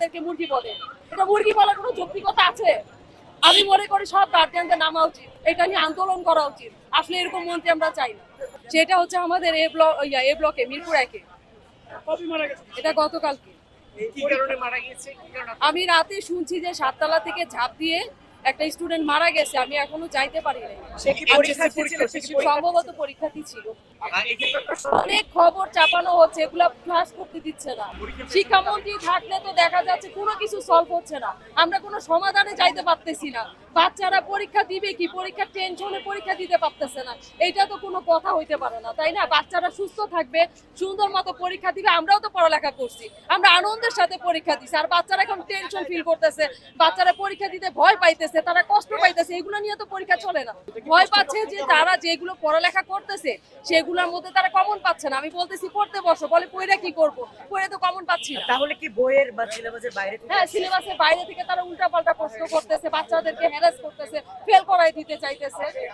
বাচ্চাদেরকে মুরগি বলে। এটা মুরগি বলার কোনো যৌক্তিকতা আছে? আমি মনে করি সব গার্জিয়ানদের নামা উচিত, এটা নিয়ে আন্দোলন করা উচিত। আসলে এরকম মন্ত্রী আমরা চাই না। সেটা হচ্ছে আমাদের এ ব্লকে মিরপুর 1-এ। কবে মারা গেছে? এটা গতকালকে। কি কারণে মারা গিয়েছে? কি কারণে? আমি রাতে শুনছি যে 7 তলা থেকে ঝাঁপ দিয়ে একটা স্টুডেন্ট মারা গেছে। আমি এখনো যাইতে পারি নাই। সে কি পরীক্ষার্থী ছিল? সে কি সম্ভবত পরীক্ষার্থী ছিল। পরীক্ষার্থী? অনেক খবর চাপানো হচ্ছে, এগুলা ক্লাস করতে দিচ্ছে না। শিক্ষামন্ত্রী থাকলে তো দেখা যাচ্ছে কোনো কিছু সলভ হচ্ছে না, আমরা কোনো সমাধানে যাইতে পারতেছি না। বাচ্চারা পরীক্ষা দিবে কি, পরীক্ষার টেনশনে পরীক্ষা দিতে পারতেছে না, এটা তো কোনো কথা হইতে পারে না, তাই না? বাচ্চারা সুস্থ থাকবে, সুন্দর মতো পরীক্ষা দিবে। আমরাও তো পড়ালেখা করছি, আমরা আনন্দের সাথে পরীক্ষা দিচ্ছি, আর বাচ্চারা এখন টেনশন ফিল করতেছে, বাচ্চারা পরীক্ষা দিতে ভয় পাইতেছে, তারা কষ্ট পাইতেছে, এগুলো নিয়ে তো পরীক্ষা চলে না। ভয় পাচ্ছে যে তারা যেগুলো পড়ালেখা করতেছে সেগুলোর মধ্যে তারা কমন পাচ্ছে না। আমি বলতেছি পড়তে বসো, বলে পড়ে কি করবো, পড়ে তো কমন পাচ্ছি না। তাহলে কি বইয়ের বা সিলেবাসের বাইরে থেকে হ্যাঁ, সিলেবাসের বাইরে থেকে তারা উল্টাপাল্টা প্রশ্ন করতেছে, বাচ্চাদেরকে হ্যারাস করতেছে, ফেল করাই দিতে চাইতেছে।